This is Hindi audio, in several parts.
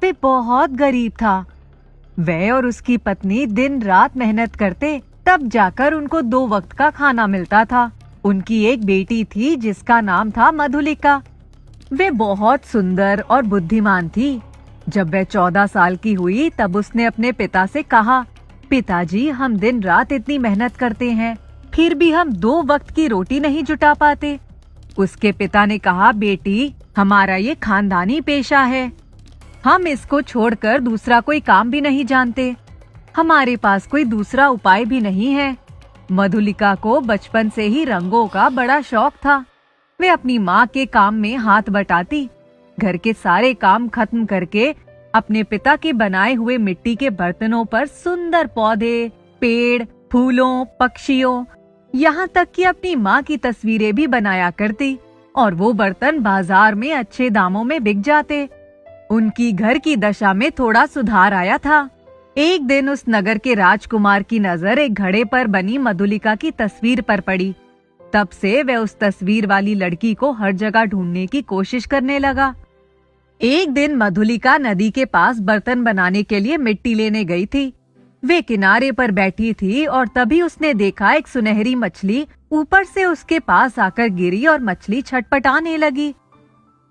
वे बहुत गरीब था। वह और उसकी पत्नी दिन रात मेहनत करते, तब जाकर उनको 2 वक्त का खाना मिलता था। उनकी एक बेटी थी जिसका नाम था मधुलिका। वे बहुत सुंदर और बुद्धिमान थी। जब वह 14 साल की हुई तब उसने अपने पिता से कहा, पिताजी, हम दिन रात इतनी मेहनत करते हैं, फिर भी हम 2 वक्त की रोटी नहीं जुटा पाते। उसके पिता ने कहा, बेटी, हमारा ये खानदानी पेशा है, हम इसको छोड़कर दूसरा कोई काम भी नहीं जानते। हमारे पास कोई दूसरा उपाय भी नहीं है। मधुलिका को बचपन से ही रंगों का बड़ा शौक था। वे अपनी माँ के काम में हाथ बटाती, घर के सारे काम खत्म करके अपने पिता के बनाए हुए मिट्टी के बर्तनों पर सुंदर पौधे, पेड़, फूलों, पक्षियों, यहाँ तक कि अपनी माँ की तस्वीरें भी बनाया करती और वो बर्तन बाजार में अच्छे दामों में बिक जाते। उनकी घर की दशा में थोड़ा सुधार आया था। एक दिन उस नगर के राजकुमार की नजर एक घड़े पर बनी मधुलिका की तस्वीर पर पड़ी। तब से वह उस तस्वीर वाली लड़की को हर जगह ढूंढने की कोशिश करने लगा। एक दिन मधुलिका नदी के पास बर्तन बनाने के लिए मिट्टी लेने गई थी। वे किनारे पर बैठी थी और तभी उसने देखा एक सुनहरी मछली ऊपर से उसके पास आकर गिरी और मछली छटपटाने लगी।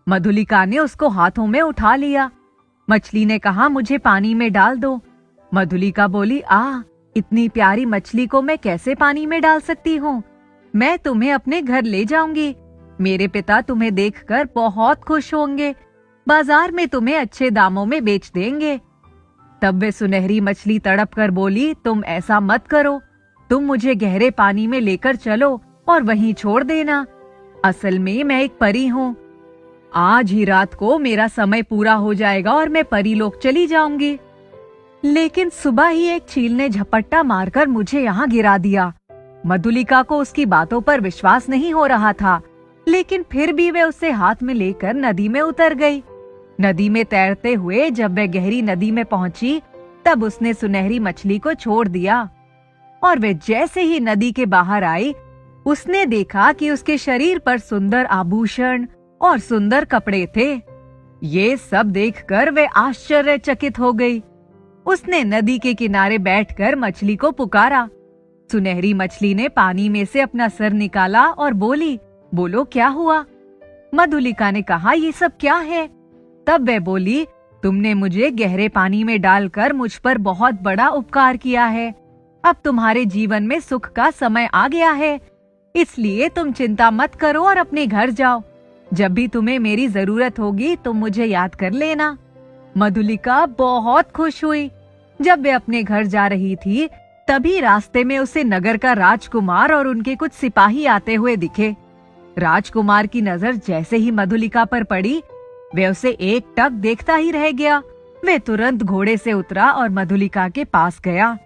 मधुलिका ने उसको हाथों में उठा लिया। मछली ने कहा, मुझे पानी में डाल दो। मधुलिका बोली, इतनी प्यारी मछली को मैं कैसे पानी में डाल सकती हूँ? मैं तुम्हें अपने घर ले जाऊंगी। मेरे पिता तुम्हें देखकर बहुत खुश होंगे। बाजार में तुम्हें अच्छे दामों में बेच देंगे। तब वे सुनहरी मछली तड़प कर बोली, तुम ऐसा मत करो, तुम मुझे गहरे पानी में लेकर चलो और वहीं छोड़ देना। असल में मैं एक परी हूँ। आज ही रात को मेरा समय पूरा हो जाएगा और मैं परीलोक चली जाऊंगी। लेकिन सुबह ही एक चील ने झपट्टा मारकर मुझे यहाँ गिरा दिया। मधुलिका को उसकी बातों पर विश्वास नहीं हो रहा था, लेकिन फिर भी वे उसे हाथ में लेकर नदी में उतर गई। नदी में तैरते हुए जब वह गहरी नदी में पहुंची, तब उसने सुनहरी मछली को छोड़ दिया और वे जैसे ही नदी के बाहर आई, उसने देखा कि उसके शरीर पर सुंदर आभूषण और सुंदर कपड़े थे। ये सब देखकर वे आश्चर्यचकित हो गई। उसने नदी के किनारे बैठकर मछली को पुकारा। सुनहरी मछली ने पानी में से अपना सर निकाला और बोली, बोलो क्या हुआ? मधुलिका ने कहा, ये सब क्या है? तब वह बोली, तुमने मुझे गहरे पानी में डालकर मुझ पर बहुत बड़ा उपकार किया है। अब तुम्हारे जीवन में सुख का समय आ गया है, इसलिए तुम चिंता मत करो और अपने घर जाओ। जब भी तुम्हें मेरी जरूरत होगी तुम मुझे याद कर लेना। मधुलिका बहुत खुश हुई। जब वे अपने घर जा रही थी, तभी रास्ते में उसे नगर का राजकुमार और उनके कुछ सिपाही आते हुए दिखे। राजकुमार की नजर जैसे ही मधुलिका पर पड़ी, वे उसे एक टक देखता ही रह गया। वे तुरंत घोड़े से उतरा और मधुलिका के पास गया।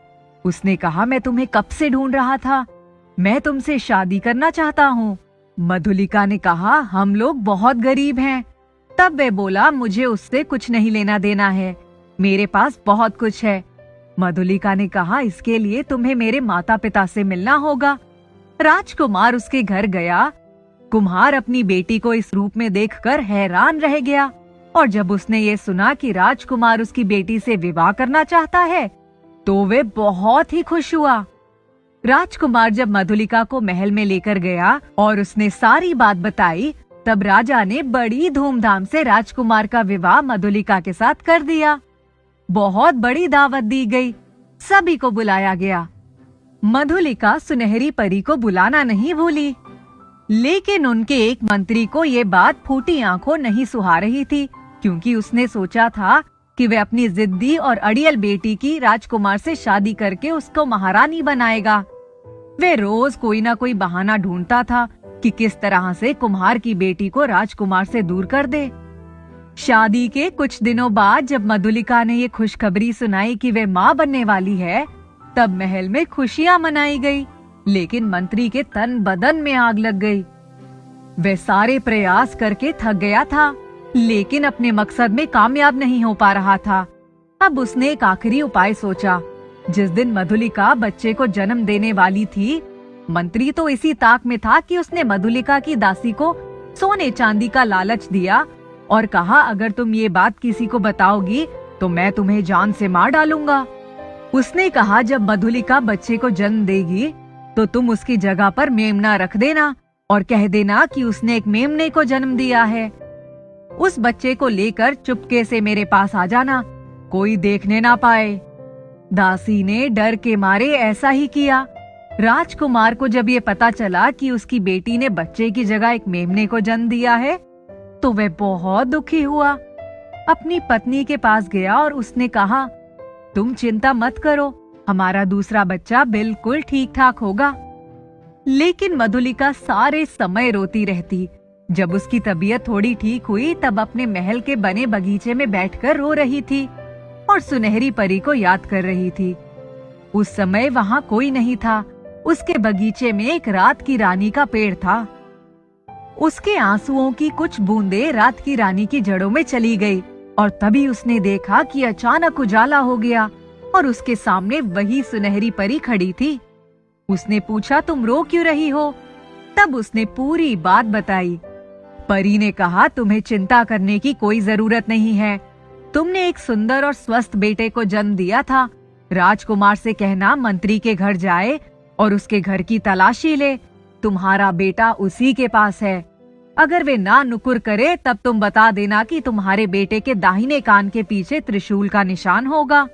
उसने कहा, मैं तुम्हें कब से ढूंढ रहा था, मैं तुमसे शादी करना चाहता हूँ। मधुलिका ने कहा, हम लोग बहुत गरीब हैं। तब वे बोला, मुझे उससे कुछ नहीं लेना देना है, मेरे पास बहुत कुछ है। मधुलिका ने कहा, इसके लिए तुम्हें मेरे माता पिता से मिलना होगा। राजकुमार उसके घर गया। कुम्हार अपनी बेटी को इस रूप में देखकर हैरान रह गया और जब उसने ये सुना कि राजकुमार उसकी बेटी से विवाह करना चाहता है, तो वे बहुत ही खुश हुआ। राजकुमार जब मधुलिका को महल में लेकर गया और उसने सारी बात बताई, तब राजा ने बड़ी धूमधाम से राजकुमार का विवाह मधुलिका के साथ कर दिया। बहुत बड़ी दावत दी गई, सभी को बुलाया गया। मधुलिका सुनहरी परी को बुलाना नहीं भूली, लेकिन उनके एक मंत्री को ये बात फूटी आंखों नहीं सुहा रही थी, क्योंकि उसने सोचा था कि वे अपनी जिद्दी और अड़ियल बेटी की राजकुमार से शादी करके उसको महारानी बनाएगा। वे रोज कोई ना कोई बहाना ढूंढता था कि किस तरह से कुम्हार की बेटी को राजकुमार से दूर कर दे। शादी के कुछ दिनों बाद जब मधुलिका ने ये खुशखबरी सुनाई कि वे माँ बनने वाली है, तब महल में खुशियां मनाई गई, लेकिन मंत्री के तन बदन में आग लग गई। वे सारे प्रयास करके थक गया था, लेकिन अपने मकसद में कामयाब नहीं हो पा रहा था। अब उसने एक आखिरी उपाय सोचा। जिस दिन मधुलिका बच्चे को जन्म देने वाली थी, मंत्री तो इसी ताक में था कि उसने मधुलिका की दासी को सोने चांदी का लालच दिया और कहा, अगर तुम ये बात किसी को बताओगी तो मैं तुम्हें जान से मार डालूंगा। उसने कहा, जब मधुलिका बच्चे को जन्म देगी तो तुम उसकी जगह पर मेमना रख देना और कह देना कि उसने एक मेमने को जन्म दिया है। उस बच्चे को लेकर चुपके से मेरे पास आ जाना, कोई देखने ना पाए। दासी ने डर के मारे ऐसा ही किया। राजकुमार को जब ये पता चला कि उसकी बेटी ने बच्चे की जगह एक मेमने को जन्म दिया है तो वह बहुत दुखी हुआ। अपनी पत्नी के पास गया और उसने कहा, तुम चिंता मत करो, हमारा दूसरा बच्चा बिल्कुल ठीक ठाक होगा। लेकिन मधुलिका सारे समय रोती रहती। जब उसकी तबीयत थोड़ी ठीक हुई तब अपने महल के बने बगीचे में बैठकर रो रही थी और सुनहरी परी को याद कर रही थी। उस समय वहाँ कोई नहीं था। उसके बगीचे में एक रात की रानी का पेड़ था। उसके आंसुओं की कुछ बूंदें रात की रानी की जड़ों में चली गई और तभी उसने देखा कि अचानक उजाला हो गया और उसके सामने वही सुनहरी परी खड़ी थी। उसने पूछा, तुम रो क्यों रही हो? तब उसने पूरी बात बताई। परी ने कहा, तुम्हें चिंता करने की कोई जरूरत नहीं है। तुमने एक सुंदर और स्वस्थ बेटे को जन्म दिया था। राजकुमार से कहना मंत्री के घर जाए और उसके घर की तलाशी ले। तुम्हारा बेटा उसी के पास है। अगर वे ना नुकुर करे तब तुम बता देना कि तुम्हारे बेटे के दाहिने कान के पीछे त्रिशूल का निशान होगा।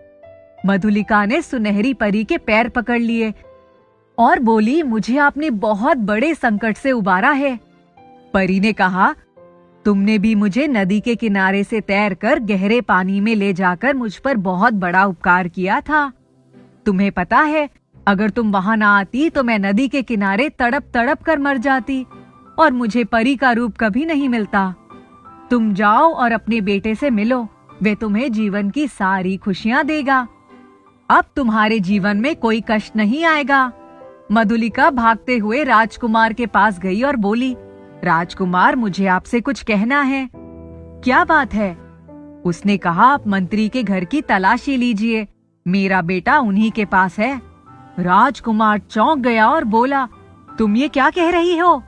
मधुलिका ने सुनहरी परी के पैर पकड़ लिए और बोली, मुझे आपने बहुत बड़े संकट से उबारा है। परी ने कहा, तुमने भी मुझे नदी के किनारे से तैरकर गहरे पानी में ले जाकर मुझ पर बहुत बड़ा उपकार किया था। तुम्हें पता है, अगर तुम वहां ना आती तो मैं नदी के किनारे तड़प तड़प कर मर जाती और मुझे परी का रूप कभी नहीं मिलता। तुम जाओ और अपने बेटे से मिलो, वे तुम्हें जीवन की सारी खुशियां देगा। अब तुम्हारे जीवन में कोई कष्ट नहीं आएगा। मधुलिका भागते हुए राजकुमार के पास गई और बोली, राजकुमार, मुझे आपसे कुछ कहना है। क्या बात है? उसने कहा, आप मंत्री के घर की तलाशी लीजिए, मेरा बेटा उन्हीं के पास है। राजकुमार चौंक गया और बोला, तुम ये क्या कह रही हो?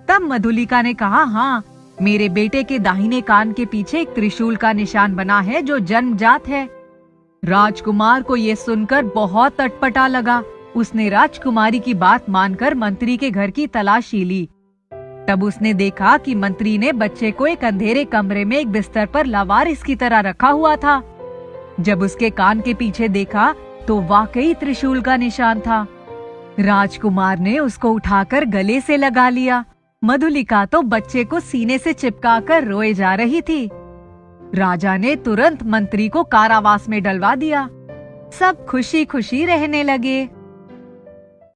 तब मधुलिका ने कहा, हाँ, मेरे बेटे के दाहिने कान के पीछे एक त्रिशूल का निशान बना है जो जन्मजात है। राजकुमार को ये सुनकर बहुत अटपटा लगा। उसने राजकुमारी की बात मानकर मंत्री के घर की तलाशी ली। तब उसने देखा कि मंत्री ने बच्चे को एक अंधेरे कमरे में एक बिस्तर पर लावारिस की तरह रखा हुआ था। जब उसके कान के पीछे देखा तो वाकई त्रिशूल का निशान था। राजकुमार ने उसको उठाकर गले से लगा लिया। मधुलिका तो बच्चे को सीने से चिपकाकर रोए जा रही थी। राजा ने तुरंत मंत्री को कारावास में डलवा दिया। सब खुशी खुशी रहने लगे।